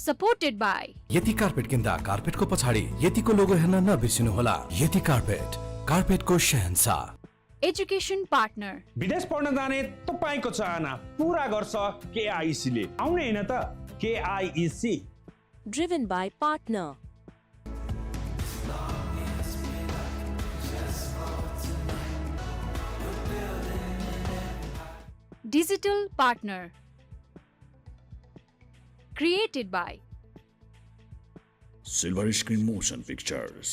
Supported by यति carpet किन्दा कार्पेटको पछाडि यतिको लोगो हेर्न नबिर्सिनुहोला। यति कार्पेट, कार्पेटको शहंशाह। Education Partner विदेश पढ्न जाने तपाईको चाहना पूरा गर्छ KIEC ले। आउने हैन त KIEC। Driven by Partner. Digital Partner Created by Silver Screen Motion Pictures.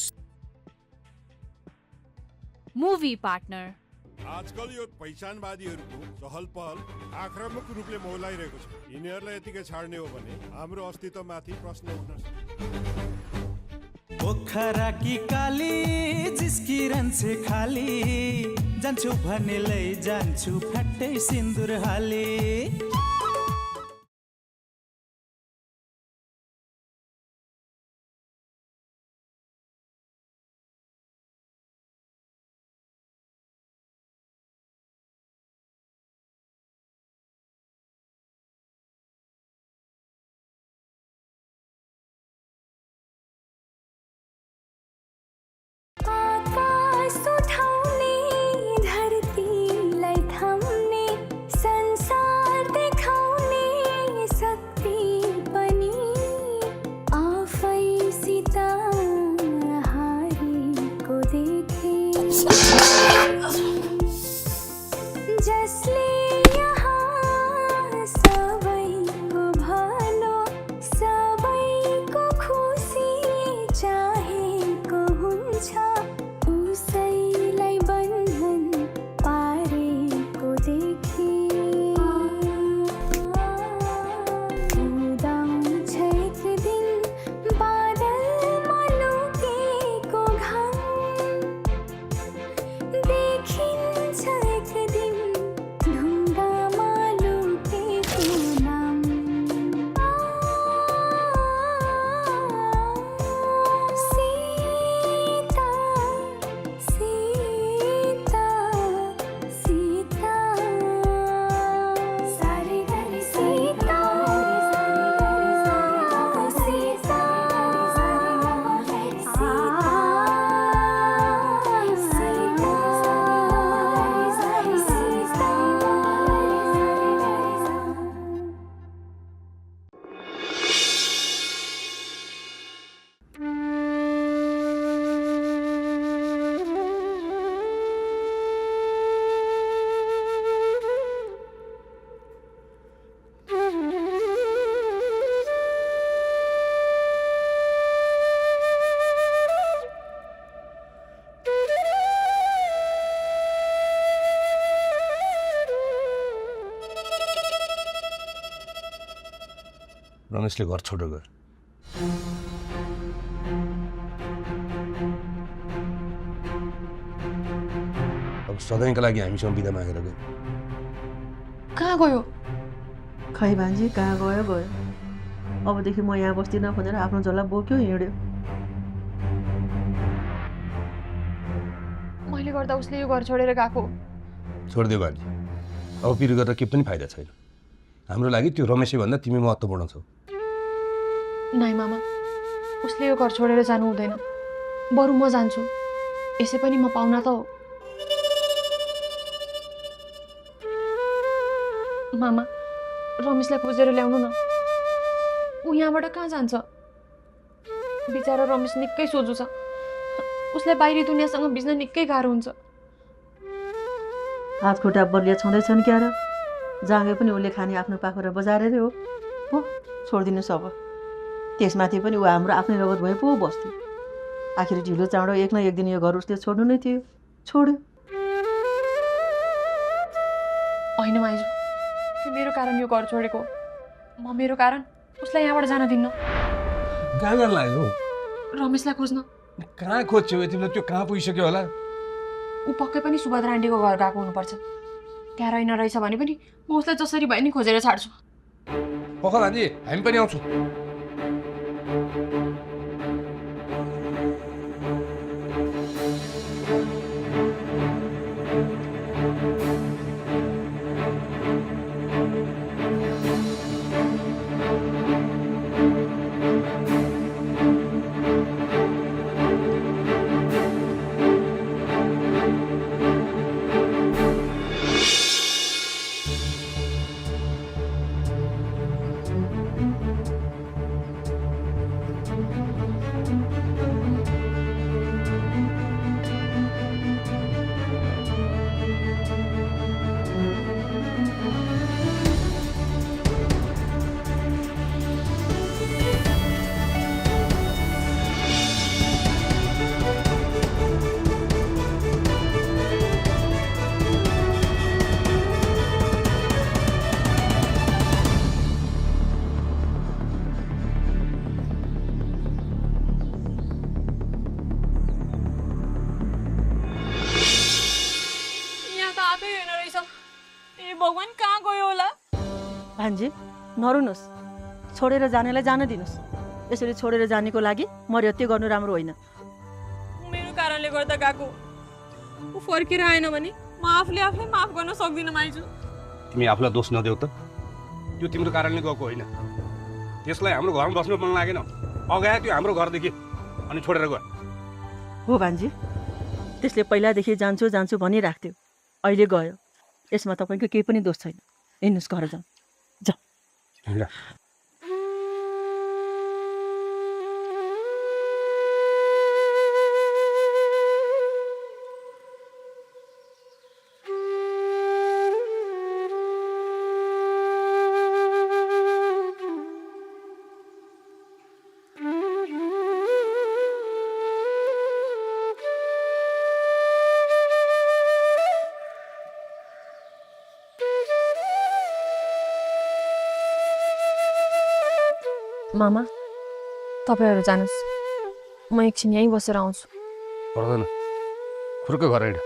Movie Partner आजकल यो पहिचानवादीहरूको चहल पहल आक्रामक रूपले मौलाइरहेको छ। यिनीहरूलाई यतिकै छाड्ने हो भने हाम्रो अस्तित्वमाथि प्रश्न उठ्न सक्छ। पोखरा की काली जिस्किरन्छे खाली जान्छु भने जान्छु फट्टै सिन्दुर हाली। रमेशले घर छोडेर गयो। अब सधैँका लागि हामीसँग बिदा मागेर गयो। कहाँ गयो? खै भान्जी कहाँ गयो गयो। अबदेखि म यहाँ बस्दिनँ भनेर आफ्नो झोला बोक्यो हिँड्यो। मैले गर्दा उसले यो घर छोडेर गएको। छोडिदियो भान्जी, अब पिरो गरेर के पनि फाइदा छैन। हाम्रो लागि त्यो रमेशै भन्दा तिमी महत्त्वपूर्ण छौ। नाइ मामा, उसले यो घर छोडेर जानु हुँदैन। बरु म जान्छु। यसै पनि म पाहुना त हो। मामा, रमेशलाई खोजेर ल्याउनु न। ऊ यहाँबाट कहाँ जान्छ? बिचारा रमेश निकै सोझो छ। उसलाई बाहिरी दुनियाँसँग बिज्न निकै गाह्रो हुन्छ। हात खुट्टा बलिया छँदैछन् क्या र? जाँगे पनि उसले खाने आफ्नो पाखुरा बजारेरै हो। छोडिदिनुहोस् अब। त्यसमाथि पनि ऊ हाम्रो आफ्नै रगत भए पो बस्थ्यो। आखिर ढिलो चाँडो एक न एक दिन यो घर उसले छोड्नु नै थियो। छोड्यो। होइन माइजू, त्यो मेरो कारण यो घर छोडेको। म मेरो कारण उसलाई यहाँबाट जान दिन्न। कहाँ जान लाग्यो? रमेशलाई खोज्न। कहाँ खोज्छौ? तिमीलाई त्यो कहाँ पुगिसक्यो होला? ऊ पक्कै पनि सुभद्रा आन्टीको घर गएको हुनुपर्छ। त्यहाँ रहेन रहेछ भने पनि म उसलाई जसरी भए नि खोजेर छाड्छु। पख भान्जी, हामी पनि आउँछौँ। छैन रहेछ ए भगवान कहाँ गयो होला भान्जी नरुनुहोस् छोडेर जानेलाई जान दिनुहोस् यसरी छोडेर जानेको लागि मर्यादा गर्नु राम्रो होइन मेरो कारणले गर्दा गएको ऊ फर्केर आएन भने म आफूले माफ गर्न सक्दिनँ माइजू तिमी आफूलाई दोष नदेऊ त त्यो तिम्रो कारणले गएको होइन त्यसलाई हाम्रो घरमा बस्नु मन लागेन अगाए त्यो हाम्रो घरदेखि अनि छोडेर गयो हो भान्जी त्यसले पहिलादेखि जान्छु जान्छु भनिराख्थ्यो अहिले गयो यसमा तपाईँको केही पनि दोष छैन हिँड्नुहोस् घर जाउँ हिँड। मामा तपाईँहरू जानुहोस् म एकछिन यहीँ बसेर आउँछु पर्दैन खुर्क घर हिँड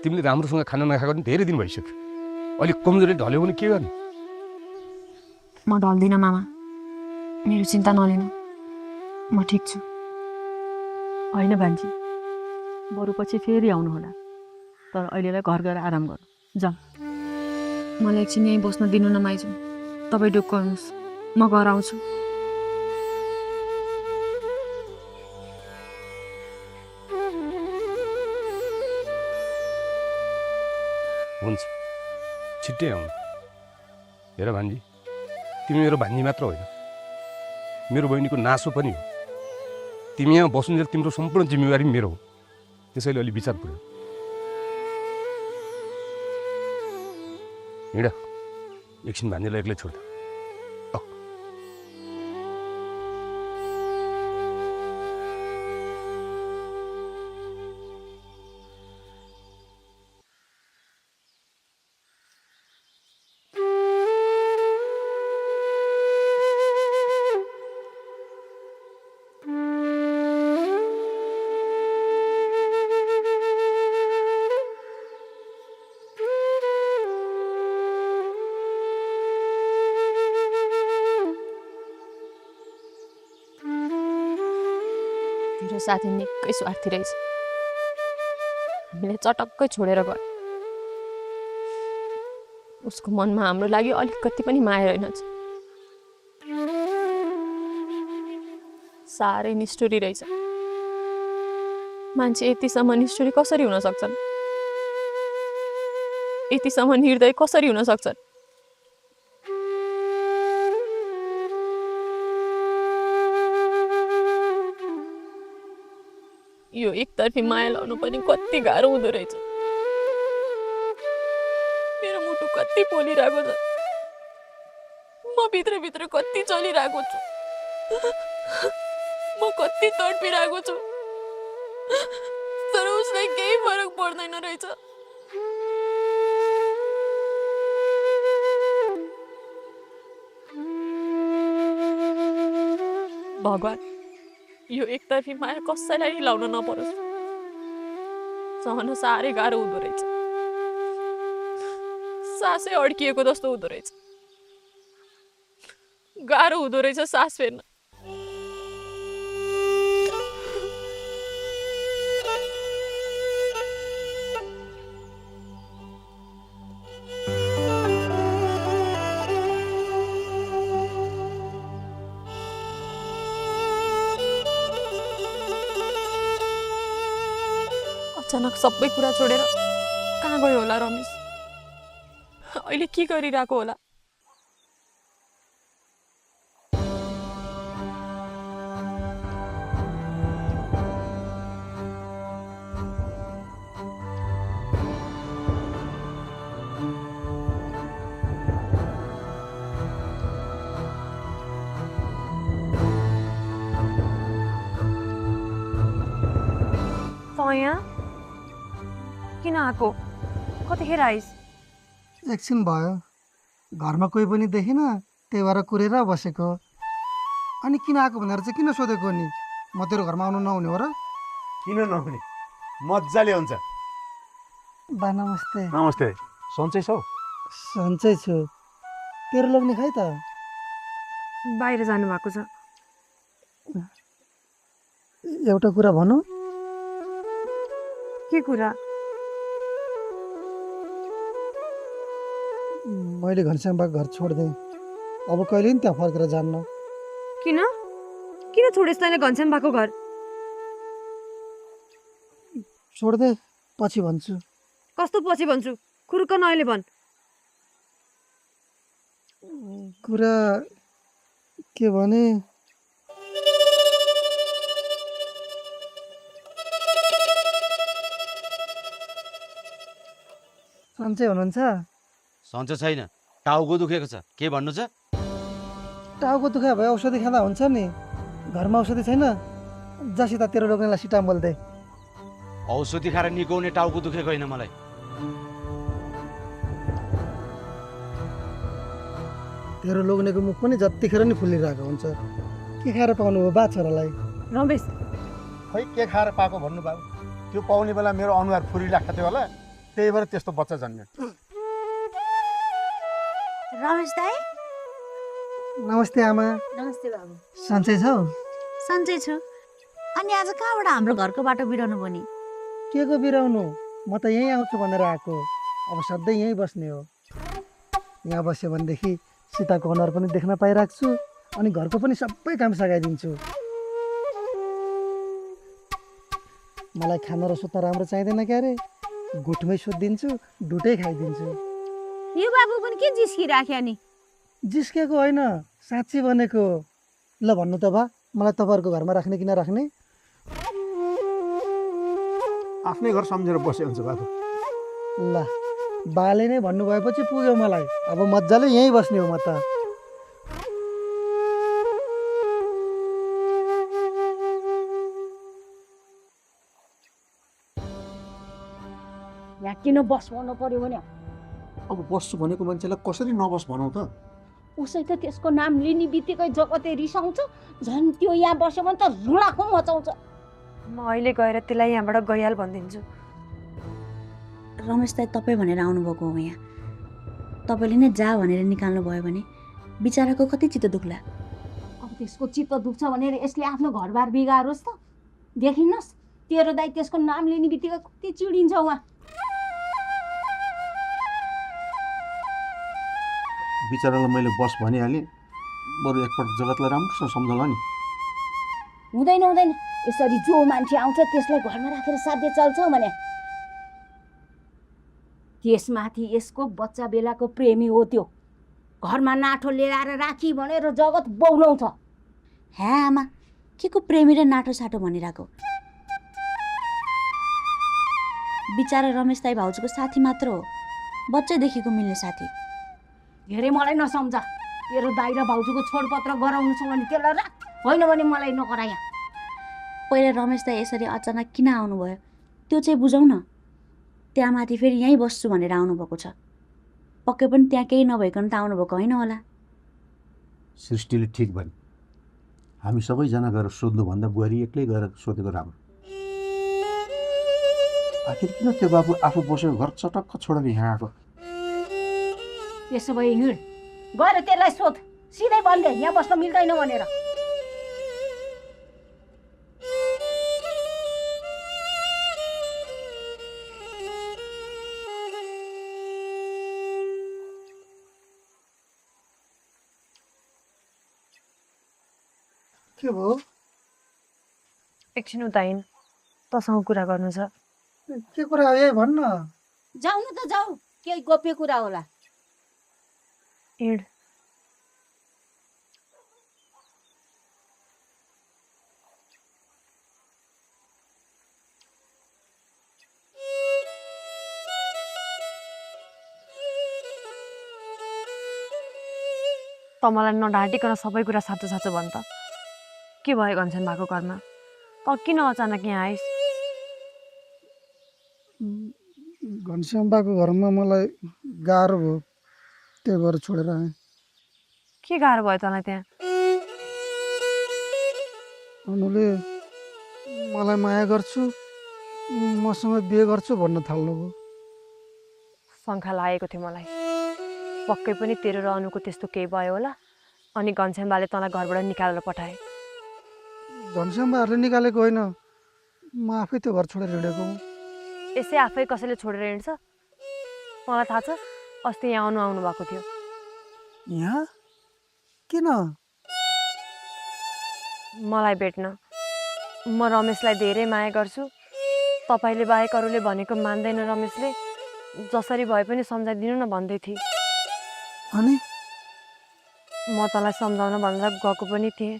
तिमीले राम्रोसँग खाना नखाएको पनि धेरै दिन भइसक्यो अलिक कमजोरी ढल्यो भने के गर्ने म ढल्दिनँ मामा मेरो चिन्ता नलिनु म ठिक छु होइन भान्जी बरु पछि फेरि आउनुहोला तर अहिलेलाई घर गएर आराम गर्नु जाउँ मलाई एकछिन यहीँ बस्न दिनु न माइजू तपाईँ ढुक्क हुनुहोस् म घर आउँछु हुन्छ छिट्टै आउनु हेर भान्जी तिमी मेरो भान्जी मात्र होइन मेरो बहिनीको नासो पनि हो तिमी यहाँ बस्नुजेल तिम्रो सम्पूर्ण जिम्मेवारी मेरो हो त्यसैले अलि विचार पुऱ्याउ हिँड एकछिन भान्जीलाई एक्लै छोड्दा तेरो साथी निकै स्वार्थी रहेछ हामीले चटक्कै छोडेर गयो उसको मनमा हाम्रो लागि अलिकति पनि माया रहेनछ साह्रै निष्ठुरी रहेछ मान्छे यतिसम्म निष्ठुरी कसरी हुन सक्छन् यतिसम्म निर्दय कसरी हुन सक्छन् यो एकतर्फी माया लाउनु पनि कति गाह्रो हुँदो रहेछ मेरो मुटु कति पोलिरहेको छ म भित्रभित्र कति चलिरहेको छु म कति तडपिरहेको छु तर उसलाई केही फरक पर्दैन रहेछ भगवान यो एकतर्फी माया कसैलाई लाउन नपरोस् सहन साह्रै गाह्रो हुँदो रहेछ सासै अड्किएको जस्तो हुँदो रहेछ गाह्रो हुँदो रहेछ सास फेर्न अचानक सबै कुरा छोडेर कहाँ गयो होला रमेश अहिले के गरिरहेको होला यहाँ किन आएको कतिखेर आइस एकछिन भयो घरमा कोही पनि देखिन त्यही भएर कुरेर बसेको अनि किन आएको भनेर चाहिँ किन सोधेको नि म तेरो घरमा आउनु नहुने हो र किन नहुने मजाले हुन्छ बा नमस्ते। नमस्ते सन्चै छौ? सन्चै छु। तेरो लोग्ने खै त? बाहिर जानुभएको छ। एउटा कुरा भनौँ? के कुरा? मैले घनश्यामबाको घर छोड्देँ। अब कहिले नि त्यहाँ फर्केर जान्न। किन किन छोडेस् तैँले घनश्यामबाको घर? छोड्दे पछि भन्छु। कस्तो पछि भन्छु? खुर्क न अहिले भन्। कुरा के भने सन्चै हुनुहुन्छ? सन्चो छैन, टाउको दुखेको छ। के भन्नु छ? टाउको दुखायो भए औषधि खाँदा हुन्छ नि। घरमा औषधि छैन? जसित तेरो लोग्नेलाई सिटामोल दे। औषधि खाएर निको हुने टाउको दुखेको होइन मलाई। तेरो लोग्नेको मुख पनि जतिखेर नि फुलिरहेको हुन्छ। के खाएर पाउनु हो बा छोरालाई? रमेश खै के खाएर पाएको भन्नु बाबु? त्यो पाउने बेला मेरो अनुहार फुरिरहेको थियो होला, त्यही भएर त्यस्तो बच्चा जन्म्यो। रमेश दाइ नमस्ते आमा। नमस्ते बाबु। सन्चै छौ? सन्चै छु। अनि आज कहाँबाट हाम्रो घरको बाटो बिराउनु पनि? के को बिराउनु? म त यहीँ आउँछु भनेर आएको। अब सधैँ यहीँ बस्ने हो। यहाँ बस्यो भनेदेखि सीताको अनुहार पनि देख्न पाइरहेको छु अनि घरको पनि सबै काम सघाइदिन्छु। मलाई खाना र सुत्न राम्रो चाहिँदैन क्या अरे। गुठमै सुत्दिन्छु, डुटै खाइदिन्छु। यो बाबु पनि के जिस्किराख्यो नि? जिस्केको होइन, साँच्ची भनेको। ल भन्नु त बा, मलाई तपाईँहरूको घरमा राख्ने कि नराख्ने? आफ्नै घर सम्झेर बसे हुन्छ बाबु। ल बाले नै भन्नुभएपछि पुग्यो मलाई। अब मजाले यहीँ बस्ने हो म त। यहाँ किन बस्नु पर्यो भने? अब बस्छु भनेको मान्छेलाई कसरी नबस भनौँ त? उसै त त्यसको नाम लिने बित्तिकै जगतै रिसाउँछ। झन् त्यो यहाँ बस्यो भने त रुडाखो मचाउँछ। म अहिले गएर त्यसलाई यहाँबाट गइहाल भनिदिन्छु। रमेश दाइ तपाईँ भनेर आउनुभएको हो यहाँ। तपाईँले नै जा भनेर निकाल्नु भयो भने बिचराको कति चित्त दुख्ला। अब त्यसको चित्त दुख्छ भनेर यसले आफ्नो घरबार बिगारोस् त? देखिनुहोस् तेरो दाइ त्यसको नाम लिने बित्तिकै कति चिडिन्छ उहाँ। बिचरालाई मैले बस भनिहालेँ, बरु एकपल्ट जगतलाई राम्रोसँग सम्झाउला नि। हुँदैन हुँदैन, यसरी जो मान्छे आउँछ त्यसलाई घरमा राखेर साध्य चल्छ भने? त्यसमाथि यसको बच्चा बेलाको प्रेमी हो त्यो। घरमा नाठो ल्याएर राखी भनेर जगत बौलाउँछ। हे आमा, के को प्रेमी र नाठो साटो भनिरहेको? बिचारा रमेश दाइ भाउजूको साथी मात्र हो, बच्चैदेखिको मिल्ने साथी। धेरै मलाई नसम्झा। तेरो दाइ र भाउजूको छोडपत्र गराउनु छ भने त्यसलाई राख, होइन भने मलाई नकराया। पहिला रमेश दाइ यसरी अचानक किन आउनुभयो त्यो चाहिँ बुझौँ न। त्यहाँ माथि फेरि यहीँ बस्छु भनेर आउनुभएको छ। पक्कै पनि त्यहाँ केही नभइकन त आउनुभएको होइन होला। सृष्टिले ठिक भने हामी सबैजना गएर सोध्नुभन्दा बुहारी एक्लै गएर सोधेको राम्रो। आखिर किन त्यो बाबु आफू बसेको घर चटक्क छोडेर यहाँ आएको? त्यसो भए हिँड गएर त्यसलाई सोध, सिधै भन्दै यहाँ बस्न मिल्दैन भनेर। के भयो? एकछिन उताइन, तसँग कुरा गर्नु छ। के कुरा हो यही भन्न। जाऊ न त जाऊ, केही गोप्य कुरा होला। हिँड। त मलाई नढाँटिकन सबै कुरा साँचो साँचो भन् त। के भयो घनश्यामबाको घरमा? त किन अचानक यहाँ आइस? घनश्यामबाको घरमा मलाई गाह्रो भयो, त्यही भएर छोडेर आएँ। के गाह्रो भयो तँलाई त्यहाँ? अनुले मलाई माया गर्छु, मसँग बिहे गर्छु भन्न थाल्नुभयो। शङ्का लागेको थियो मलाई। पक्कै पनि तेरो र अनुको त्यस्तो केही भयो होला, अनि घनश्यामबाले तँलाई घरबाट निकालेर पठाए। घनश्यामबाहरूले निकालेको होइन, म आफै त्यो घर छोडेर हिँडेको हुँ। यसै आफै कसैले छोडेर हिँड्छ? मलाई थाहा छ, अस्ति यहाँ आउनु भएको थियो। यहाँ किन? मलाई भेट्न। म रमेशलाई धेरै माया गर्छु, तपाईँले बाहेक अरूले भनेको मान्दैन रमेशले, जसरी भए पनि सम्झाइदिनु न भन्दै थिए। अनि म तँलाई सम्झाउन भनेर गएको पनि थिएँ,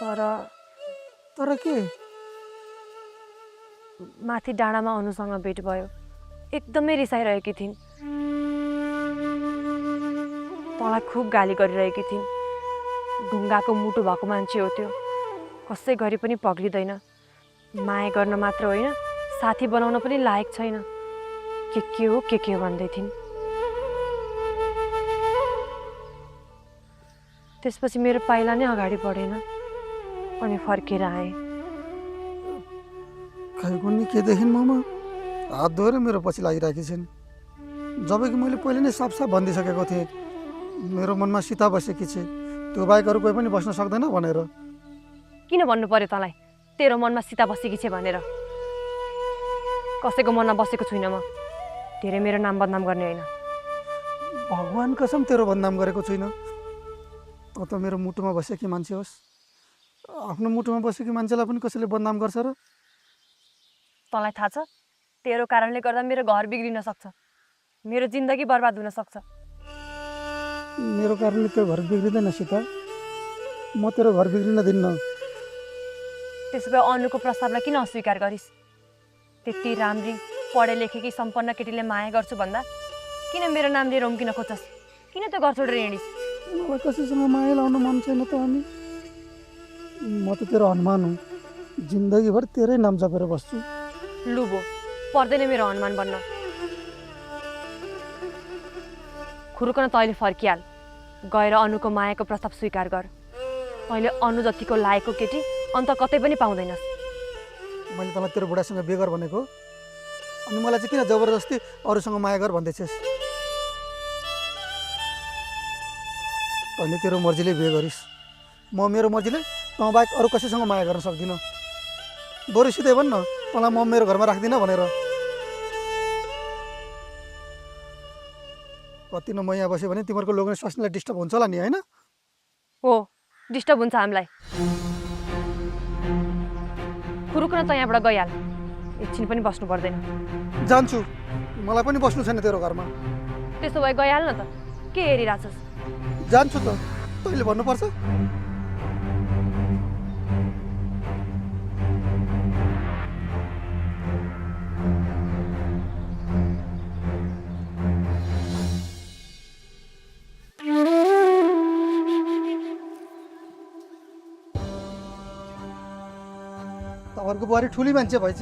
तर के? माथि डाँडामा अनुसँग भेट भयो। एकदमै रिसाइरहेकी थिइन्। तँलाई खुब गाली गरिरहेकी थिइन्। ढुङ्गाको मुटु भएको मान्छे हो त्यो, कसै गरी पनि पग्लिँदैन। माया गर्न मात्र होइन, साथी बनाउन पनि लायक छैन। के हो भन्दै थिइन्। त्यसपछि मेरो पाइला नै अगाडि बढेन, अनि फर्केर आएँ। खै कुन्नी के देखिन् ममा, हात धोएर मेरो पछि लागिरहेकी छिन्। जबकि मैले पहिले नै साफ भनिदिइसकेको थिएँ मेरो मनमा सीता बसेकी छे, त्यो बाहेक अरू कोही पनि बस्न सक्दैन भनेर। किन भन्नु पर्यो तँलाई तेरो मनमा सीता बसेकी छे भनेर? कसैको मनमा बसेको छुइनँ म। धेरै मेरो नाम बदनाम गर्ने होइन। भगवान कसम तेरो बदनाम गरेको छुइनँ। त त मेरो मुटुमा बसेकी मान्छे होस्, आफ्नो मुटुमा बसेकी मान्छेलाई पनि कसैले बदनाम गर्छ र? तँलाई थाहा छ, तेरो कारणले गर्दा मेरो घर बिग्रिन सक्छ, मेरो जिन्दगी बर्बाद हुन सक्छ। मेरो कारणले त्यो घर बिग्रिँदैन सीता, म तेरो घर बिग्रिन दिन्न। त्यसो भए अनुको प्रस्तावलाई किन अस्वीकार गरिस्? त्यति राम्री पढे लेखेकी सम्पन्न केटीले माया गर्छु भन्दा किन मेरो नाम लिएर उम्किन खोज्छस्? किन त्यो घर छोडेर हिँडिस्? मलाई कसैसँग माया लाउन मन छैन त। अनि म त तेरो हनुमान हुँ, जिन्दगीभर तेरै नाम जपेर बस्छु। लुबो पर्दैन मेरो हनुमान बन्न। खुरुकन तैँले फर्किहाल, गएर अनुको मायाको प्रस्ताव स्वीकार गर। तैँले अनु जतिको लायकको केटी अन्त कतै पनि पाउँदैनस्। मैले तँलाई तेरो बुढासँग बिहे गर भनेको, अनि मलाई चाहिँ किन जबरजस्ती अरूसँग माया गर भन्दैछस्? तैँले तेरो मर्जीले बिहे गरिस्, म मेरो मर्जीले तँ बाहेक अरू कसैसँग माया गर्न सक्दिनँ। बरु सिधै भन् न, तँलाई म मेरो घरमा राख्दिनँ भनेर। कति न म यहाँ बस्यो भने तिमीहरूको लोग्ने स्वास्नीलाई डिस्टर्ब हुन्छ होला नि, होइन? हो, डिस्टर्ब हुन्छ हामीलाई। खुरुकन त यहाँबाट गइहाल, एकछिन पनि बस्नु पर्दैन। जान्छु, मलाई पनि बस्नु छैन तेरो घरमा। त्यसो भए गइहाल न त, के हेरिरहेछस्? जान्छु त, तैँले भन्नुपर्छ। तपाईँहरूको बुहारी ठुली मान्छे भएछ,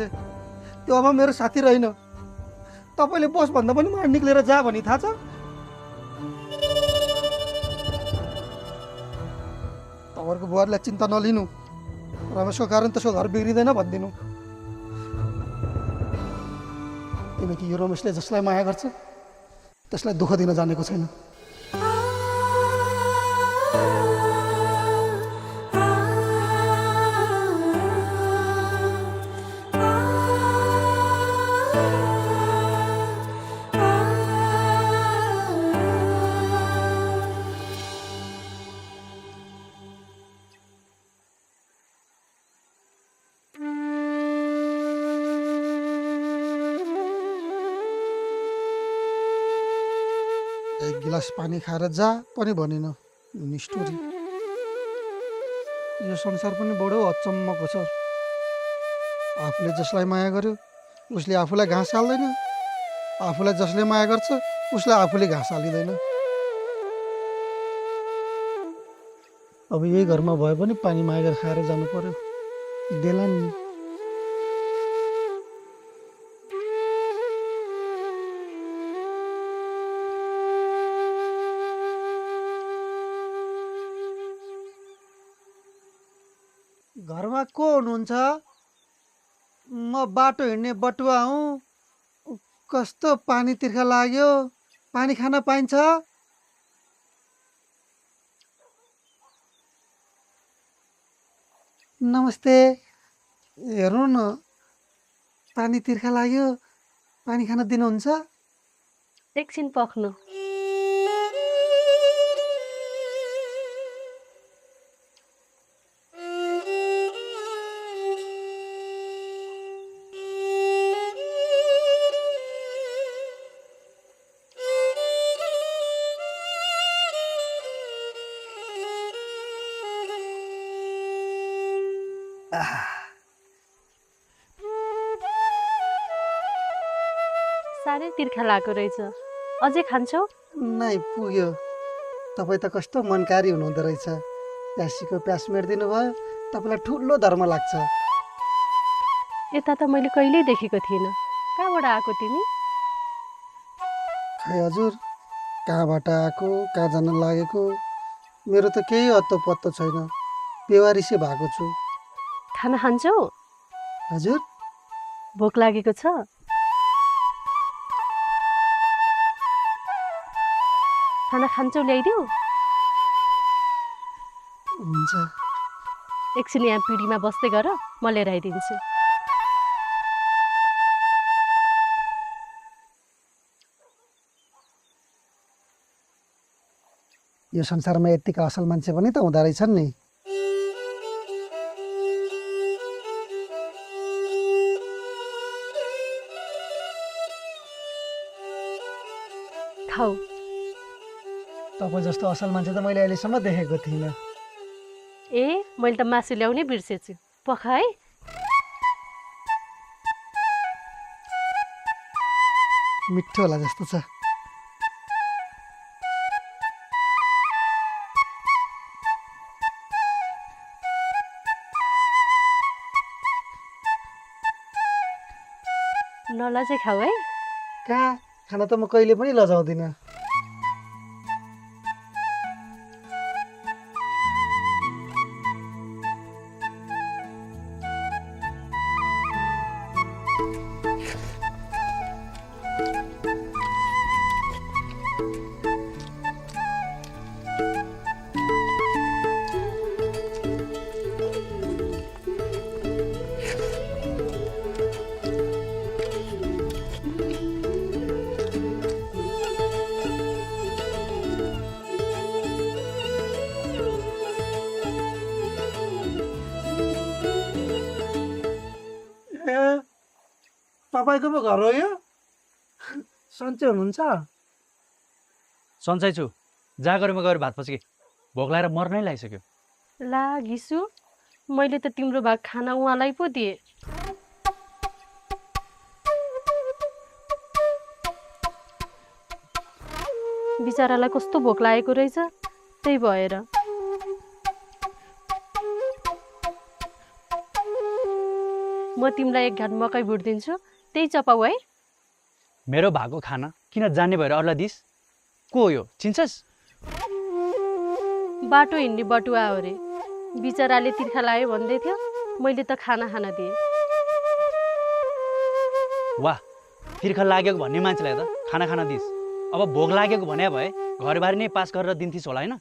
त्यो अब मेरो साथी रहेन। तपाईँले बस भन्दा पनि मलाई निक्लेर जा भनी थाहा छ? तपाईँहरूको बुहारीलाई चिन्ता नलिनु, रमेशको कारण त्यसको घर बिग्रिँदैन भनिदिनु। किनकि यो रमेशले जसलाई माया गर्छ त्यसलाई दुःख दिन जानेको छैन। एक गिलास पानी खाएर जा पनि भनिन, निष्ठुरी। यो संसार पनि बडो अचम्मको छ। आफूले जसलाई माया गर्यो उसले आफूलाई घाँस हाल्दैन, आफूलाई जसले माया गर्छ उसलाई आफूले घाँस हालिँदैन। अब यही घरमा भए पनि पानी मागेर खाएर जानु पर्यो, देला नि। घरमा को हुनुहुन्छ? म बाटो हिँड्ने बटुवा हुँ, कस्तो पानी तिर्खा लाग्यो। पानी खान पाइन्छ? नमस्ते। हेर्नु न, पानी तिर्खा लाग्यो। पानी खान दिनुहुन्छ? एकछिन पख्नु। साह्रै तिर्खा लागेको रहेछ। अझै खान्छौ? नै पुग्यो। तपाईँ त कस्तो मनकारी हुनुहुँदो रहेछ। प्यासीको प्यास मेटिदिनु भयो। तपाईँलाई ठुलो धर्म लाग्छ। यता त मैले कहिल्यै देखेको थिइनँ। कहाँबाट आएको तिमी? खै हजुर, कहाँबाट आएको, कहाँ जान लागेको, मेरो त केही अत्तो पत्तो छैन। बेवारिसे भएको छु। खाना खान्छौ? हजुर। भोक लागेको छ? खाना खान्छौ, ल्याइदेऊ? हुन्छ। एकछिन यहाँ पिँढीमा बस्दै गर, म लिएर आइदिन्छु। यो संसारमा यतिका असल मान्छे पनि त हुँदो रहेछन् नि। खाऊ। तपाईँ जस्तो असल मान्छे त मैले अहिलेसम्म देखेको थिइनँ। ए, मैले त मासु ल्याउनै बिर्सेछु। पख है। मिठो होला जस्तो छ। नलजाई खाऊ है। कहाँ खाना त म कहिले पनि लजाउँदिनँ। तपाईँको पो घर हो यो? सन्चै हुनुहुन्छ? सन्चै छु। जागरमा गएर भात पस्के। भोक लागेर मर्नै लागिसक्यो। ला घिसु, मैले त तिम्रो भाग खाना उहाँलाई पो दिएँ। बिचरालाई कस्तो भोक लागेको रहेछ, त्यही भएर। म तिमीलाई एक घाट मकै भुटिदिन्छु, त्यही चपाऊ है। मेरो भएको खाना किन जाने भएर अरूलाई दिस? को हो यो, चिन्छस्? बाटो हिँड्ने बटुवा हो रे। बिचराले तिर्खा लाग्यो भन्दै थियो, मैले त खाना खान दिएँ। वाह, तिर्खा लागेको भन्ने मान्छेलाई त खाना खान दिस। अब भोक लागेको भने भए घरबारी नै पास गरेर दिन्थिस् होला होइन?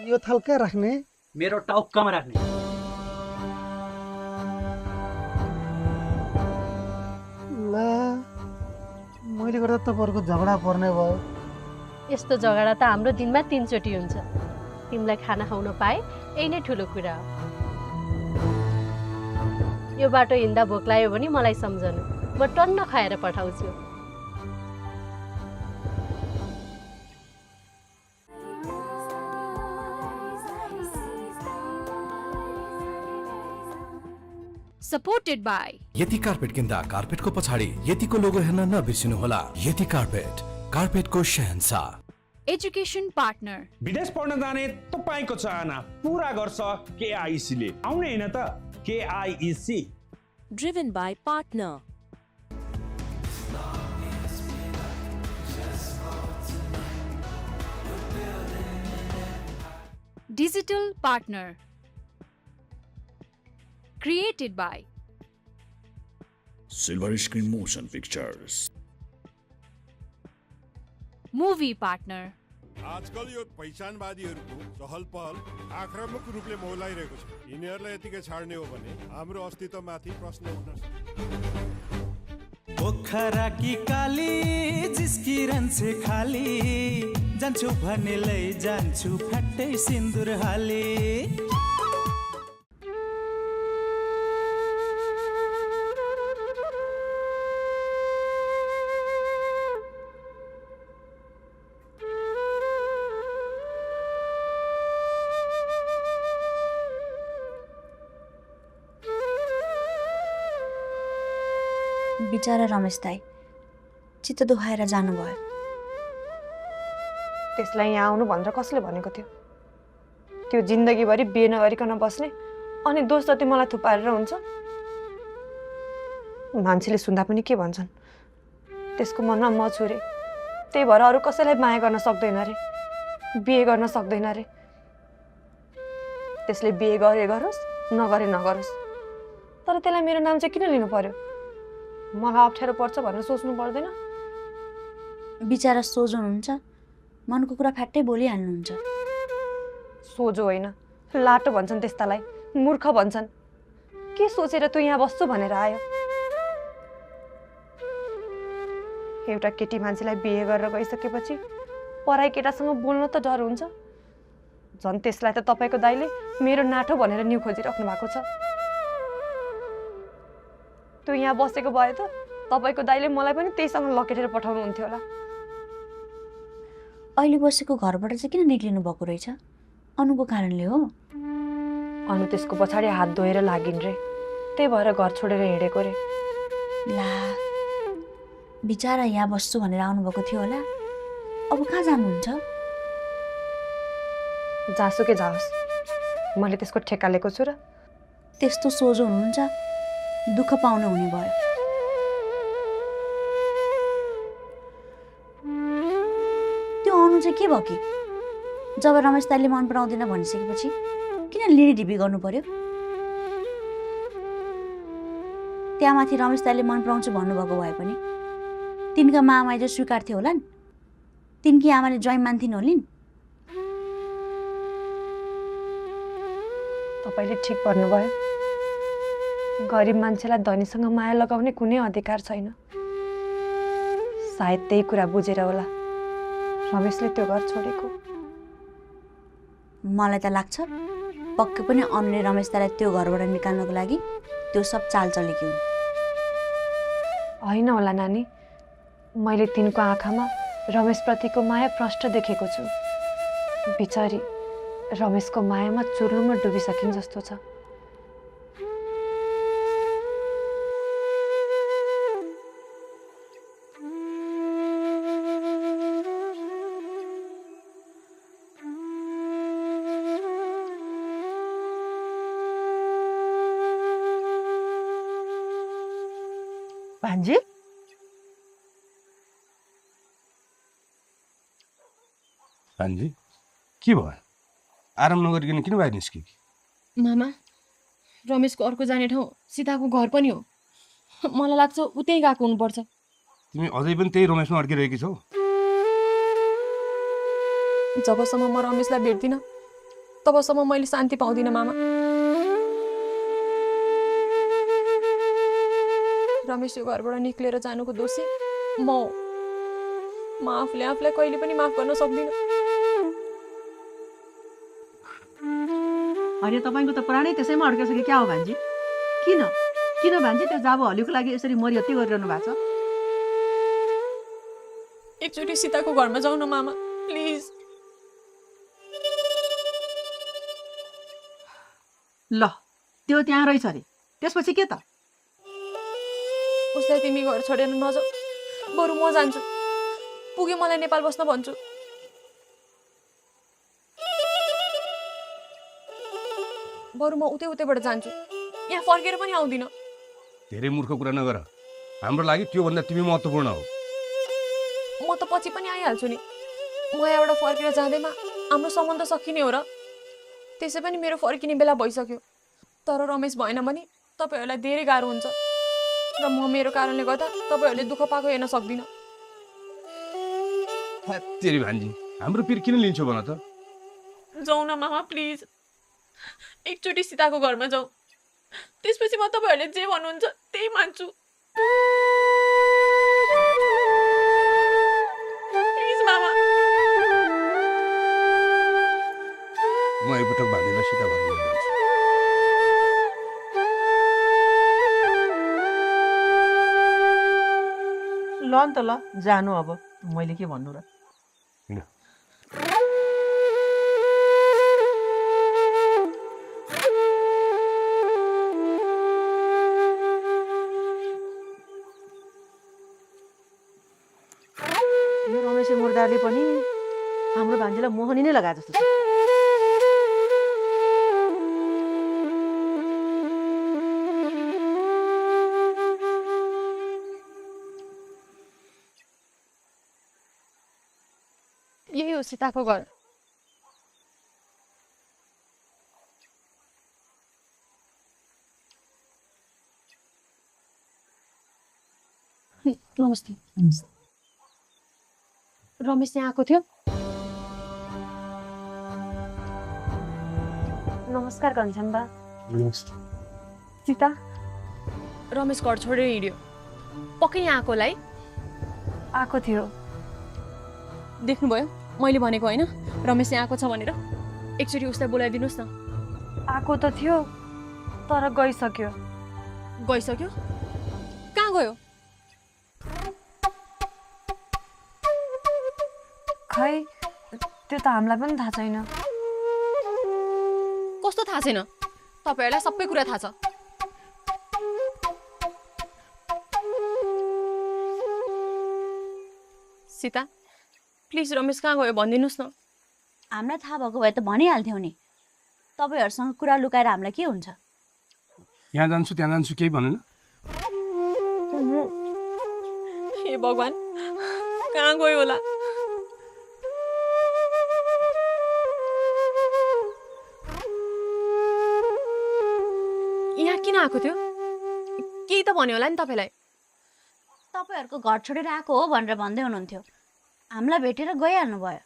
यो थाल कहाँ राख्ने? मेरो टाउकामा राख्ने। ला, मैले गर्दा तपाईँहरूको झगडा पर्ने भयो। यस्तो झगडा त हाम्रो दिनमा 3 चोटि हुन्छ। तिमीलाई खाना खाउन पाए यही नै ठुलो कुरा हो। यो बाटो हिँड्दा भोक लाग्यो भने मलाई सम्झनु, म टन्न खाएर पठाउँछु। Supported by यति कार्पेट किन्दा कार्पेटको पछाडि यतिको लोगो हेर्न नबिर्सिनुहोला। यति कार्पेट, कार्पेटको शहंशाह। Education partner. विदेश पढ्न जाने तपाईँको चाहना पुरा गर्छ KIC ले। आउने हैन त KIEC। Driven by partner. Digital partner. Created by Silver Screen Motion Pictures. Movie partner. आजकल यो पहिचानवादीहरूको चहल पहल आक्रामक रूपले मौलाइरहेको छ। यिनीहरूलाई यतिकै छाड्ने हो भने हाम्रो अस्तित्वमाथि प्रश्न उठ्न सक्छ। पोखरा की काली जिस्किरन्छे खाली जान्छु भने जान्छु फ्याट्टै सिन्दुर हाली। बिचारा रमेश दाई चित्त दुखाएर जानुभयो। त्यसलाई यहाँ आउनु भनेर कसले भनेको थियो? त्यो जिन्दगीभरि बिहे नगरिकन बस्ने अनि दोष जति मलाई थुपारेर हुन्छ? मान्छेले सुन्दा पनि के भन्छन्? त्यसको मनमा म छु रे, त्यही भएर अरू कसैलाई माया गर्न सक्दैन रे, बिहे गर्न सक्दैन रे। त्यसले बिहे गरे गरोस् नगरे नगरोस्, तर त्यसलाई मेरो नाम चाहिँ किन लिनु पर्यो? मलाई अप्ठ्यारो पर्छ भनेर सोच्नु पर्दैन? बिचारा सोझो हुनुहुन्छ, मनको कुरा फ्याट्टै बोलिहाल्नुहुन्छ। सोझो होइन, लाटो भन्छन् त्यस्तालाई, मूर्ख भन्छन्। के सोचेर तँ यहाँ बस्छु भनेर आयो? एउटा केटी मान्छेलाई बिहे गरेर गइसकेपछि पराई केटासँग बोल्न त डर हुन्छ। झन् त्यसलाई त तपाईँको दाइले मेरो नाठो भनेर न्यु खोजिराख्नु भएको छ। तँ यहाँ बसेको भए त तपाईँको दाइले मलाई पनि त्यहीसँग लकेटेर पठाउनुहुन्थ्यो होला। अहिले बसेको घरबाट चाहिँ किन निक्लिनु भएको रहेछ? अनुको कारणले हो? अनु त्यसको पछाडि हात धोएर लागिन् रे, त्यही भएर घर छोडेर हिँडेको रे। ला बिचारा यहाँ बस्छु भनेर आउनुभएको थियो होला, अब कहाँ जानुहुन्छ? जासुकै जाओस्, मैले त्यसको ठेक्का लिएको छु र। त्यस्तो सोझो हुनुहुन्छ, दुःख पाउनु हुने भयो। त्यो अनु चाहिँ के भयो कि जब रमेश दाइले मन पराउँदैन भनिसकेपछि किन लिडिडिपी गर्नु पर्यो? त्यहाँमाथि रमेश दाइले मन पराउँछु भन्नुभएको भए पनि तिनका मामाइजो स्वीकार्थे होलान्, तिनकी आमाले ज्वाइँ मान्थिन् होलिन्। तपाईँले ठिक भन्नुभयो, गरिब मान्छेलाई धनीसँग माया लगाउने कुनै अधिकार छैन। सायद त्यही कुरा बुझेर होला रमेशले त्यो घर छोडेको। मलाई त लाग्छ पक्कै पनि अनुले रमेश दाइलाई त्यो घरबाट निकाल्नको लागि त्यो सब चाल चलेकी हुन्। होइन होला नानी, मैले तिनको आँखामा रमेशप्रतिको माया प्रष्ट देखेको छु। बिचारी रमेशको मायामा चुर्नुमा डुबिसकिन् जस्तो छ। भान्जी भान्जी के भयो? आराम नगरिकन किन बाहिर निस्के? मामा रमेशको अर्को जाने ठाउँ सीताको घर पनि हो। मलाई लाग्छ उ त्यही गएको हुनुपर्छ। तिमी अझै पनि त्यही रमेशमा अड्किरहेकी छौ? जबसम्म म रमेशलाई भेट्दिनँ तबसम्म मैले शान्ति पाउँदिनँ मामा। रमेश यो घरबाट निक्लेर जानुको दोषी म हो। म आफूले आफूलाई कहिले पनि माफ गर्न सक्दिनँ। होइन तपाईँको त प्राणै त्यसैमा अड्केछ कि क्या हो भान्जी? किन किन भान्जी त्यो जाबो हलीको लागि यसरी मरिहत्ते गरिरहनु भएको छ? एकचोटि सीताको घरमा जाउँ न मामा, प्लिज। ल त्यो त्यहाँ रहेछ अरे, त्यसपछि के त? उसलाई तिमी घर छोडेर नजाऊ, बरु म जान्छु। पुगे मलाई नेपाल बस्न भन्छु। बरु म उतैबाट जान्छु, यहाँ फर्केर पनि आउँदिनँ। धेरै मूर्ख कुरा नगर, हाम्रो लागि त्योभन्दा तिमी महत्त्वपूर्ण हो। म त पछि पनि आइहाल्छु नि। म यहाँबाट फर्केर जाँदैमा हाम्रो सम्बन्ध सकिने हो र? त्यसै पनि मेरो फर्किने बेला भइसक्यो। तर रमेश भएन भने तपाईँहरूलाई धेरै गाह्रो हुन्छ र म मेरो कारणले गर्दा तपाईँहरूले दुःख पाएको हेर्न सक्दिनँ। तेरी भान्जी, हाम्रो पिर किन लिन्छौ भन त? जाउँ न मामा, प्लिज। एकचोटि सीताको घरमा जाउँ, त्यसपछि म तपाईँहरूले जे भन्नुहुन्छ त्यही मान्छु। प्लिज मामा। म एकपटक भान्जीलाई सीता घर लिएर जान्छु। ल नि त, ल जानु। अब मैले के भन्नु र? यो रमेश मुर्दाले पनि हाम्रो भान्जीलाई मोहनी नै लगाए जस्तो छ। यही हो सीताको घर। नमस्ते। रमेश यहाँ आएको थियो? नमस्कार घनश्याम बा। सीता, रमेश घर छोडेर हिँड्यो। पक्कै यहाँ आएको होला है? आएको थियो। देख्नुभयो मैले भनेको होइन, रमेश यहाँ आएको छ भनेर? एकचोटि उसलाई बोलाइदिनुहोस् न। आएको त थियो तर गइसक्यो। गइसक्यो? कहाँ गयो? खै त्यो त हामीलाई पनि थाहा छैन। कस्तो थाहा छैन? तपाईँहरूलाई सबै कुरा थाहा छ। सीता, प्लिज रमेश कहाँ गयो भनिदिनुहोस् न। हामीलाई थाहा भएको भए त भनिहाल्थ्यौ नि। तपाईँहरूसँग कुरा लुकाएर हामीलाई के हुन्छ? यहाँ जान्छु त्यहाँ जान्छु केही भनेन। हे भगवान, कहाँ गयो होला? यहाँ किन आएको थियो? केही त भन्यो होला नि तपाईँलाई? तपाईँहरूको घर छोडेर आएको हो भनेर भन्दै हुनुहुन्थ्यो। हामीलाई भेटेर गइहाल्नु भयो।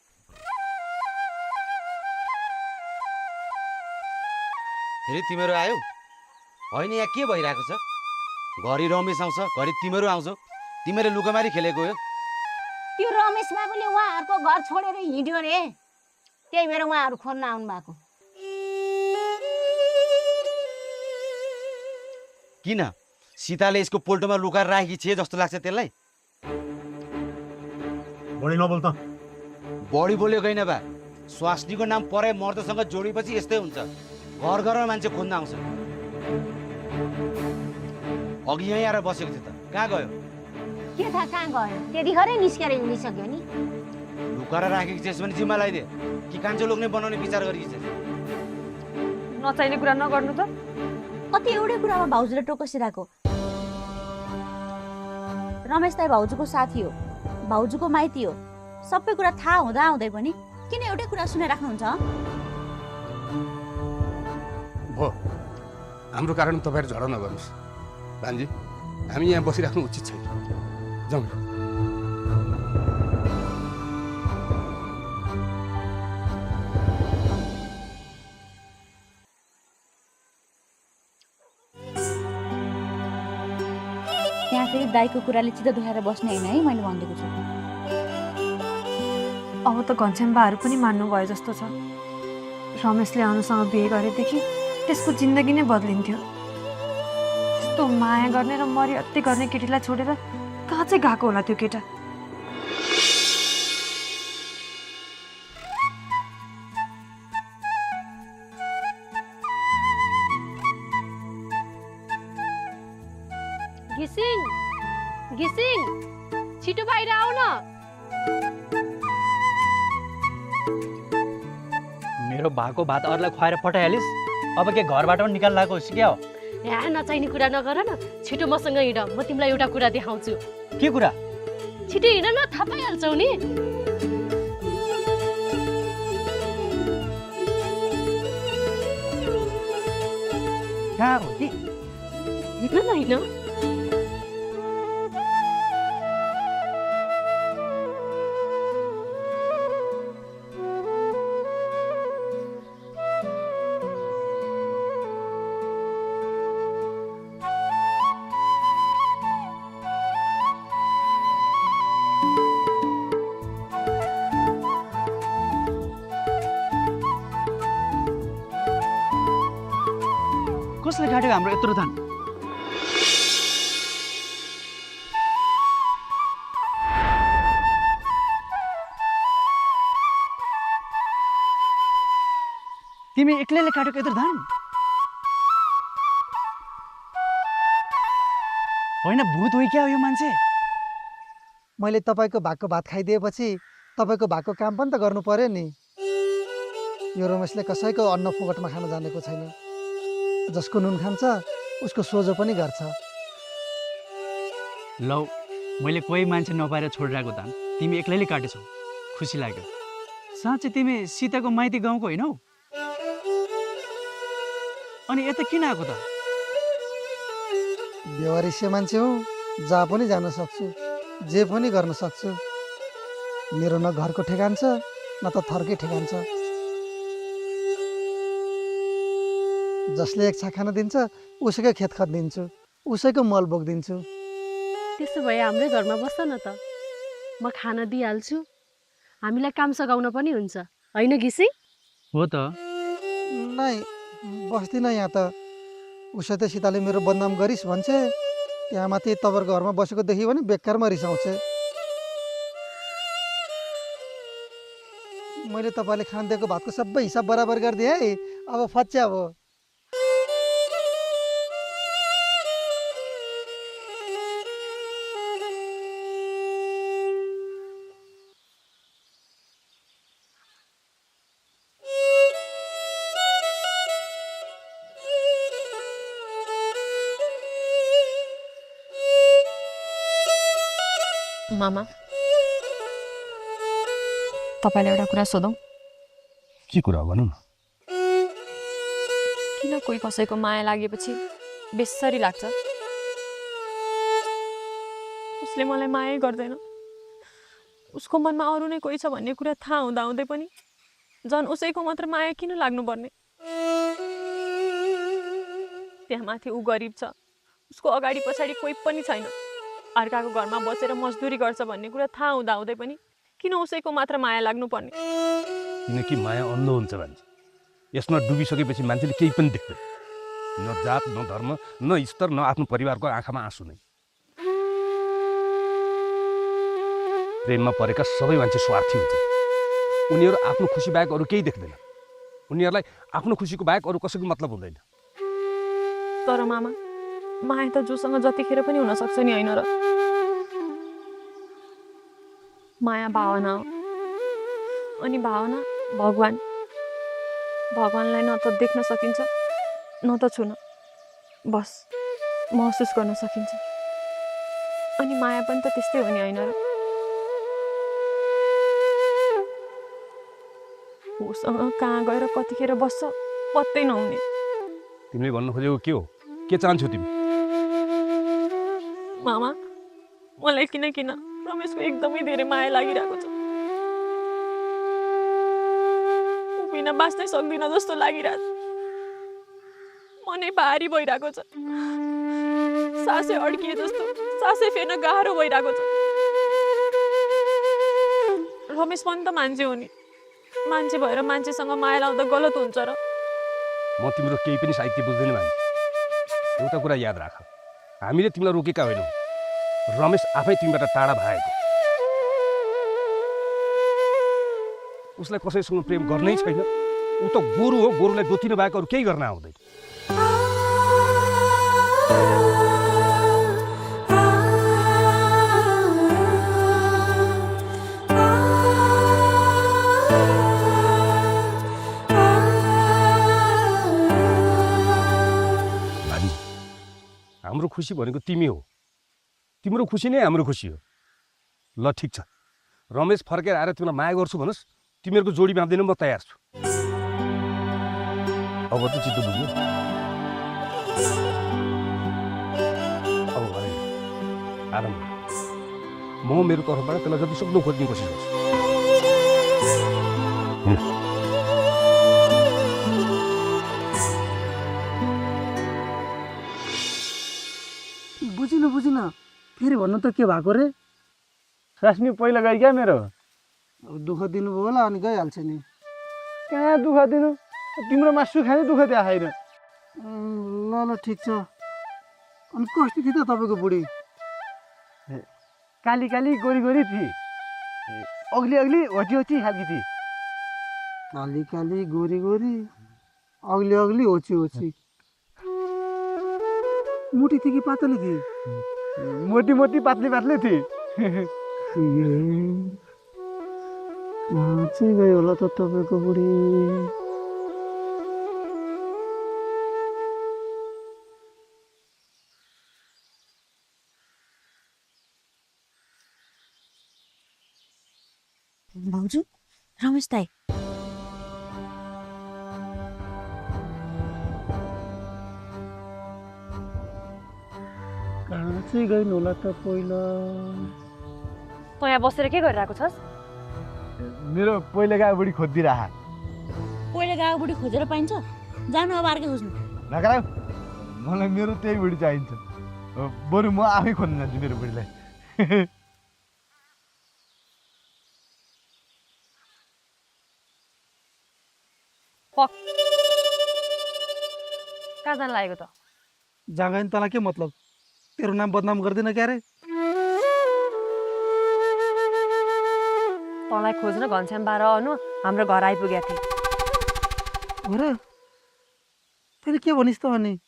फेरि तिमीहरू आयौ? होइन, यहाँ के भइरहेको छ? घरि रमेश आउँछ, घरि तिमीहरू आउँछौ। तिमीहरूले लुकामारी खेलेको हो? त्यो रमेश बाबुले उहाँहरूको घर छोडेर हिँड्यो रे, त्यही भएर उहाँहरू खोज्न आउनु भएको। किन? सीताले यसको पोल्टोमा लुकाएर राखेकी छे जस्तो लाग्छ त्यसलाई। बढी नबोल त। बढी बोल्यो होइन बा। स्वास्नीको नाम पराई मर्दसँग जोडेपछि यस्तै हुन्छ। घर घरमा मान्छे खोज्न आउँछ। अघि यहीँ आएर बसेको थियो त, कहाँ गयो? के थाहा कहाँ गयो? त्यतिखेरै निस्केर हिँडिसक्यो नि। लुकाएर राखेकी छेस् भने जिम्मा लगाइदिए कि कान्छो लोग्ने बनाउने विचार गरेकी छेस्? नचाहिने कुरा नगर्नु त। कति एउटै कुरामा भाउजूले टोकसिरहेको। रमेश दाइ भाउजूको साथी हो, भाउजूको माइती हो। सबै कुरा थाहा हुँदा हुँदै पनि किन एउटै कुरा सुनाइराख्नुहुन्छ? भो, हाम्रो कारण तपाईँहरू झगडा नगर्नुहोस्। भान्जी, हामी यहाँ बसिराख्नु उचित छैन। जाउँ। त्यहाँ फेरि दाइको कुराले चित्त दुखाएर बस्ने होइन है, मैले भनिदिएको छु। अब त घनश्याम बाहरू पनि मान्नुभयो जस्तो छ। रमेशले अनुसँग बिहे गरेदेखि त्यसको जिन्दगी नै बदलिन्थ्यो। त्यस्तो माया गर्ने र मरिहत्ते गर्ने केटीलाई छोडेर कहाँ चाहिँ गएको होला त्यो केटा? घिसिङ, घिसिङ, छिटो बाहिर आऊ न। मेरो भएको भात अरूलाई खुवाएर पठाइहालिस्? अब के घरबाट पनि निकाल लागेको होस् क्या हो? या नचाहिने कुरा नगर न, छिटो मसँग हिँड, म तिमीलाई एउटा कुरा देखाउँछु। के कुरा? छिटो हिँड न, थाहा पाइहाल्छौ नि। कहाँ हो कि? हिँड न, हिँड। कसले काट्यो हाम्रो यत्रो धान? तिमी एक्लैले काटेको यत्रो धान? होइन भूत हो क्या हो यो मान्छे? मैले तपाईँको भागको भात खाइदिएपछि तपाईँको भागको काम पनि त गर्नु पर्यो नि। यो रमेशले कसैको अन्न फोकटमा खान जानेको छैन। जसको नुन खान्छ उसको सोझो पनि गर्छ। लौ, मैले कोही मान्छे नपाएर छोडिरहेको धान तिमी एक्लैले काटेछौ, खुसी लाग्यो। साँच्चै तिमी सीताको माइती गाउँको होइनौ? अनि यता किन आएको त? व्यवहारिष्य मान्छे हो, जहाँ पनि जान सक्छु, जे पनि गर्न सक्छु। मेरो न घरको ठेगान छ न त थर्कै ठेगान छ। जसले एक छा खान दिन्छ उसैको खेत खनिदिन्छु, उसैको मल बोकिदिन्छु। त्यसो भए हाम्रै घरमा बस्छ न त, म खाना दिइहाल्छु, हामीलाई काम सघाउन पनि हुन्छ, होइन घिसिङ? हो त। नै बस्दिनँ यहाँ त। उसै त सीताले मेरो बदनाम गरिस् भन्छ, त्यहाँ माथि तपाईँहरूको घरमा बसेको देखि भने बेकारमा रिसाउँछ। मैले तपाईँले खान दिएको भातको सबै हिसाब बराबर गरिदिएँ है, अब फच्या अब। मामा, तपाईँलाई एउटा कुरा सोधौँ? के कुरा भनौँ न? किन कोही कसैको माया लागेपछि बेसरी लाग्छ? उसले मलाई माया गर्दैन, उसको मनमा अरू नै कोही छ भन्ने कुरा थाहा हुँदाहुँदै पनि झन् उसैको मात्र माया किन लाग्नुपर्ने? त्यहाँ माथि ऊ गरिब छ, उसको अगाडि पछाडि कोही पनि छैन, अर्काको घरमा बसेर मजदुरी गर्छ भन्ने कुरा थाहा हुँदाहुँदै पनि किन उसैको मात्र माया लाग्नुपर्ने? किनकि माया अन्ध हुन्छ मान्छे। यसमा डुबिसकेपछि मान्छेले केही पनि देख्दैन, न जात न धर्म न स्तर न आफ्नो परिवारको आँखामा आँसु नै। प्रेममा परेका सबै मान्छे स्वार्थी हुन्छ। उनीहरू आफ्नो खुसी बाहेक अरू केही देख्दैन। उनीहरूलाई आफ्नो खुसीको बाहेक अरू कसैको मतलब हुँदैन। तर मामा, माया त जोसँग जतिखेर पनि हुन सक्छ नि, होइन र? माया भावना हो, अनि भावना भगवानलाई न त देख्न सकिन्छ न त छुन, बस महसुस गर्न सकिन्छ। अनि माया पनि त त्यस्तै हो नि, होइन र? उसँग कहाँ गएर कतिखेर बस्छ पत्तै नहुने। तिमीले भन्नु खोजेको के हो? के चाहन्छौ तिमी? मामा, मलाई किन रमेशको एकदमै धेरै माया लागिरहेको छ। ऊ बिना बाँच्नै सक्दिनँ जस्तो लागिरहेछ। मनै भारी भइरहेको छ, सासै अड्किए जस्तो, सासै फेर्न गाह्रो भइरहेको छ। रमेश पनि त मान्छे हो नि, मान्छे भएर मान्छेसँग माया लाउँदा गलत हुन्छ र? म तिम्रो केही पनि साहित्य बुझ्दैन मान्छे। एउटा कुरा याद राख, हामीले तिमीलाई रोकेका होइनौँ, रमेश आफै तिमीबाट टाढा भएको। उसलाई कसैसँग प्रेम गर्नै छैन। ऊ त गोरु हो, गोरुलाई जोतिनु बाहेक अरू केही गर्न आउँदैन। खुसी भनेको तिमी हो। तिम्रो खुसी नै हाम्रो खुसी हो। ल ठिक छ, रमेश फर्केर आएर तिमीलाई माया गर्छु भन्नुहोस्, तिमीहरूको जोडी बाँधिदिन म तयार छु। अब त चित्त बुझ्यो। अब भने आराम, म मेरो तर्फबाट त्यसलाई जति सक्दो खोज्ने कोसिस गर्छु। बुझिन फेरि भन्नु त के भएको रे? सास्मी पहिला गई क्या मेरो। अब दुःख दिनुभयो होला अनि गइहाल्छ नि। कहाँ दुःख दिनु, तिम्रो मासु खाने दुःख त्यहाँ छैन। ल ठिक छ। अनि कस्तो थियो त तपाईँको बुढी? काली काली गोरी गोरी थिए, अग्ली अग्ली होची होची खालकी थिए। काली काली गोरी गोरी अग्ली अग्ली होची होची। मोटी थिए कि पातली थिए? मोटी मोटी पातली पातली थिए। चाहिँ गयो होला त तपाईँको बुढी। भाउजू, रमेश दाई। कहाँ चाहिँ गइनु होला त पहिला? तँ यहाँ बसेर के गरिरहेको छस्? मेरो पहिला गएको बुढी खोजिदिइराख। पहिला गएको बुढी खोजेर पाइन्छ? जानु अब अर्कै खोज्नु। नगराउ, मलाई मेरो त्यही बुढी चाहिन्छ। बरु म आफै खोज्न जान्छु मेरो बुढीलाई। कहाँ जान लागेको त? जहाँ गयो नि तँलाई के मतलब? तेरो नाम बदनाम गर्दैन क्या रे? तँलाई खोज्न घनश्याम बाह्र अनु हाम्रो घर आइपुगेका थिए। हो र? तैँले के भनिस् त अनि?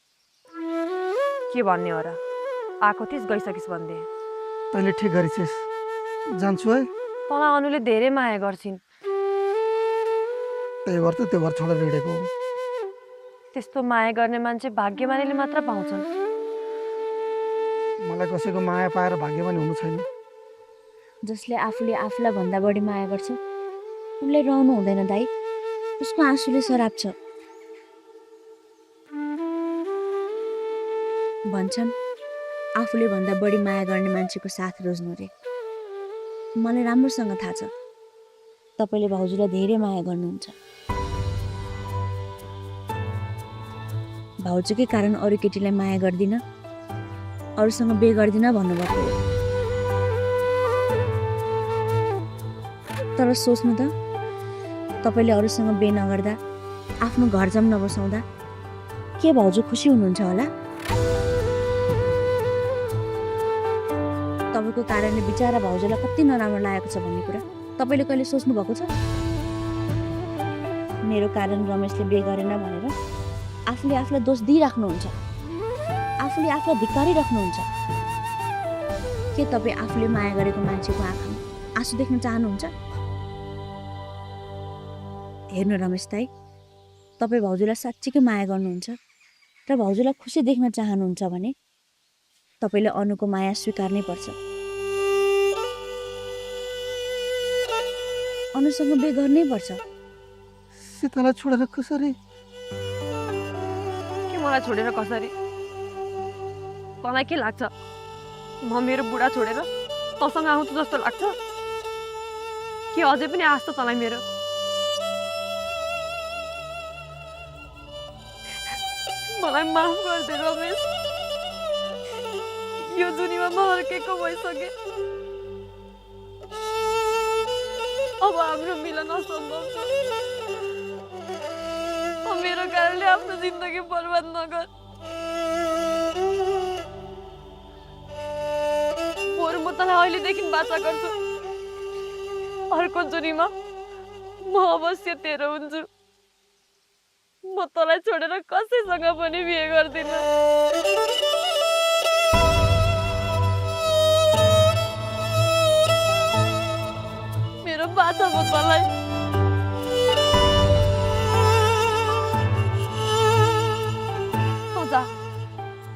के भन्ने हो र? आएको थिइस् गइसकिस् भन्दै। तैँले ठिक गरिछस्। जान्छु है। तँलाई अनुले धेरै माया गर्छिन्। त्यही भएर त त्यो घर छोडेर हिँडेको हो। त्यस्तो माया गर्ने मान्छे भाग्यमानीले मात्र पाउँछन्। मलाई कसैको माया पाएर भाग्यमानी हुनु छैन। जसले आफूले आफूलाई भन्दा बढी माया गर्छ उनले रहनु हुँदैन दाइ। उसको आँसुले सराप छ। भन्छन् आफूले भन्दा बढी माया गर्ने मान्छेको साथ रोज्नु रे। मलाई राम्रोसँग थाहा छ तपाईँले भाउजूलाई धेरै माया गर्नुहुन्छ। भाउजूकै कारण अरू केटीलाई माया गर्दिन, अरूसँग बे गर्दिन भन्नुभएको हो। तर सोच्नु त, तपाईँले अरूसँग बे नगर्दा, आफ्नो घर जम नबसाउँदा के भाउजू खुसी हुनुहुन्छ होला? तपाईँको कारणले बिचारा भाउजूलाई कति नराम्रो लागेको छ भन्ने कुरा तपाईँले कहिले सोच्नु भएको छ? मेरो कारण रमेशले बे गरेन भनेर आफूले आफूलाई दोष दिइराख्नुहुन्छ, आफूले आफूलाई धिक्कारिराख्नुहुन्छ। के तपाईँ आफूले माया गरेको मान्छेको आँखामा आँसु देख्न चाहनुहुन्छ? हेर्नु रमेश दाइ, तपाईँ भाउजूलाई साँच्चीकै माया गर्नुहुन्छ र भाउजूलाई खुसी देख्न चाहनुहुन्छ भने तपाईँले अनुको माया स्वीकार्नै पर्छ। अनुसँग बे गर्नै पर्छ। सीतालाई छोडेर कसरी? के मलाई छोडेर कसरी? तँलाई के लाग्छ म मेरो बुढा छोडेर तँसँग आउँछु जस्तो लाग्छ? के अझै पनि आश त तँलाई मेरो? मलाई माफ गरिदे रमेश। यो दुनियाँमा म अर्केको भइसके। अब हाम्रो मिलन असम्भव छ। मेरो कारणले आफ्नो जिन्दगी बर्बाद नगर। बरु म तँलाई अहिलेदेखि बाचा गर्छु। अर्को जुनीमा म अवश्य तेरो हुन्छु। म तँलाई छोडेर कसैसँग पनि बिहे गर्दिन। मेरो बाचा म तँलाई।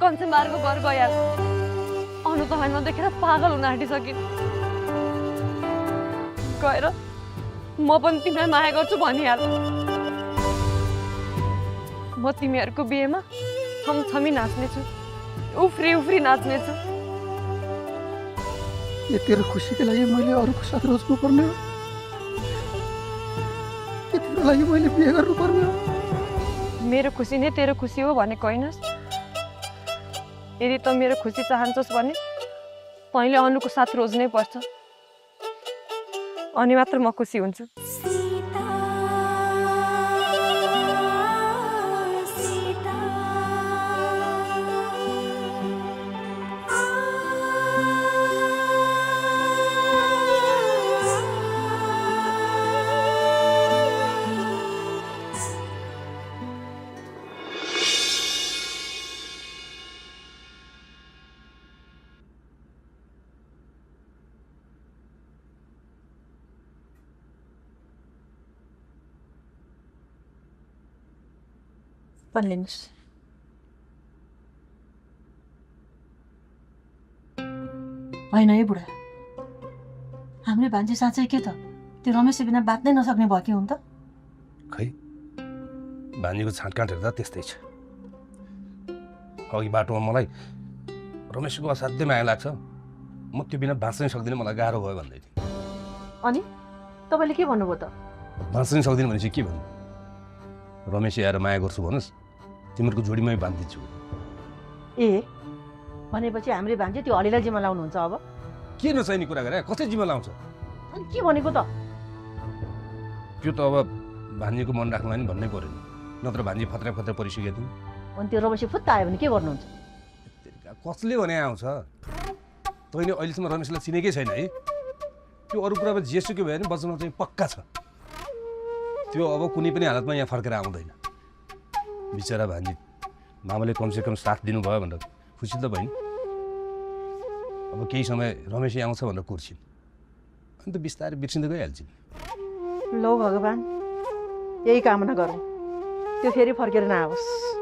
कञ्चनबारको घर गइहाल अनु तपाईँ नदेखेर पागल हुन आँटिसकिन् गएर म पनि तिमीलाई माया गर्छु भनिहाल म तिमीहरूको बिहेमा छमछमी नाच्नेछु उफ्री उफ्री नाच्नेछु ये तेरो खुसीको लागि मैले अरूको साथ रोज्नु पर्ने हो कि तेरो लागि मैले बिहे गर्नु पर्ने हो मेरो खुसी नै तेरो खुसी हो भनेको होइनस् यदि त मेरो खुसी चाहन्छस् भने तैँले अनुको साथ रोज्नै पर्छ अनि मात्र म खुसी हुन्छु पनि लिनुहोस् होइन है बुढा हामीले भान्जी साँच्चै के त त्यो रमेश बिना बाँच्नै नसक्ने भयो कि हुन् त खै भान्जीको छाँटकाँट हेर्दा त्यस्तै छ अघि बाटोमा मलाई रमेशको असाध्यै माया लाग्छ म त्यो बिना बाँच्नै सक्दिनँ मलाई गाह्रो भयो भन्दै थिएँ अनि तपाईँले के भन्नुभयो त बाँच्नै सक्दिनँ भनेपछि के भन्नु रमेश आएर माया गर्छु भन्नुहोस् तिमीहरूको जोडीमै बाँधिदिन्छु ए भनेपछि हाम्रो भान्जी त्यो हलिलाई जिम्मा लाउनुहुन्छ अब के नचाहिने कुरा गरे कसै जिम्मा लाउँछ अनि के भनेको त त्यो त अब भान्जीको मन राख्नुलाई नि भन्नै पर्यो नि नत्र भान्जी फत्रै फत्रै परिसकेको थियौँ अनि त्यो रमेश फुत्ता आयो भने के गर्नुहुन्छ कसले भने आउँछ तैँले अहिलेसम्म रमेशलाई चिनेकै छैन है त्यो अरू कुरामा जेसुकै भयो भने बचाउन चाहिँ पक्का छ त्यो अब कुनै पनि हालतमा यहाँ फर्केर आउँदैन बिचरा भान्जी मामाले कमसेकम साथ दिनुभयो भनेर खुसी त भइन् अब केही समय रमेश आउँछ भनेर कुर्छिन् अनि त बिस्तारै बिर्सिँदै गइहाल्छिन् लौ भगवान् यही कामना गरौँ त्यो फेरि फर्केर नआओस्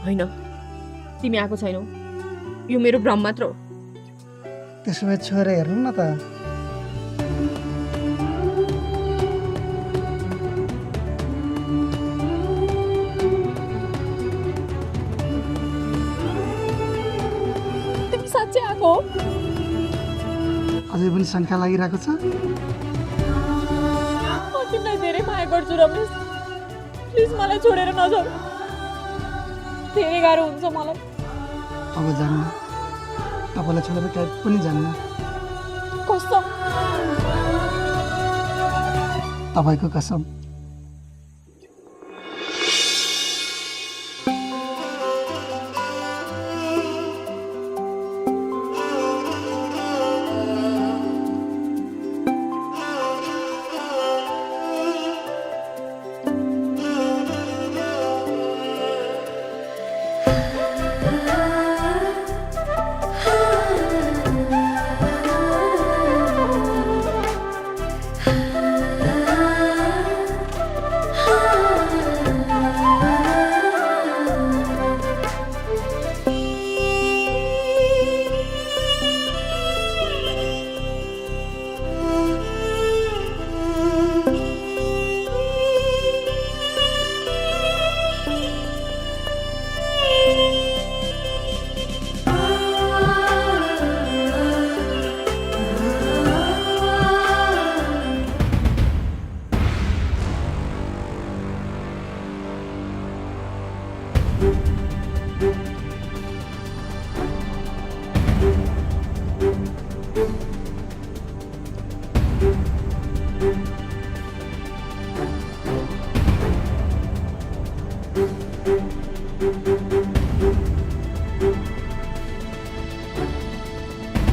होइन तिमी आएको छैनौ यो मेरो भ्रम मात्र हो त्यसो भए छोएर हेर्नु न त तिमी साँच्चै आएको हो अझै पनि शङ्का लागिरहेको छ म तिमीलाई धेरै माया गर्छु रमेश प्लिज मलाई छोडेर नजाऊ धेरै गाह्रो हुन्छ मलाई अब जान्न तपाईँलाई छोडेर कहीँ पनि जान्न कसम तपाईँको कसम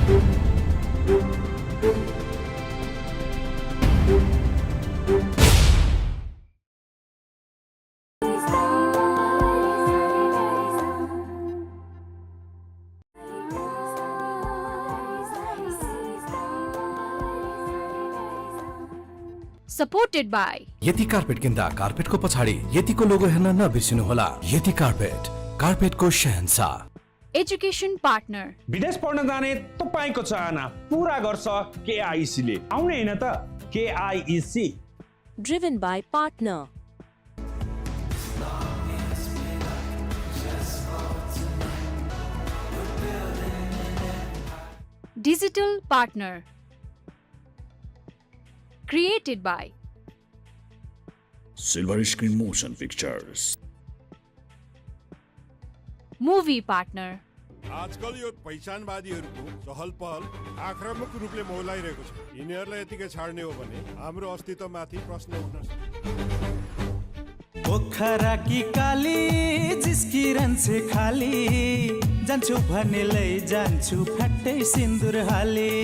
Supported by यति कार्पेट किन्दा कार्पेटको पछाडि यतिको लोगो हेर्न नबिर्सिनुहोला। यति कार्पेट, कार्पेटको शहंशाह। Education partner. विदेश पढ्न जाने तपाईँको चाहना पुरा गर्छ KIC ले। आउने हैन त KIEC। Driven by Partner. Digital partner. Created by Silver Screen Motion Pictures. Movie partner. आजकल यो पहिचानवादीहरूको चहल पहल आक्रामक रूपले मौलाइरहेको छ। यिनीहरूलाई यतिकै छाड्ने हो भने हाम्रो अस्तित्वमाथि प्रश्न उठ्न सक्छ। पोखरा की काली जिस्किरहन्छे खाली जान्छु भने लै जान्छु फट्टै सिन्दुर हाली।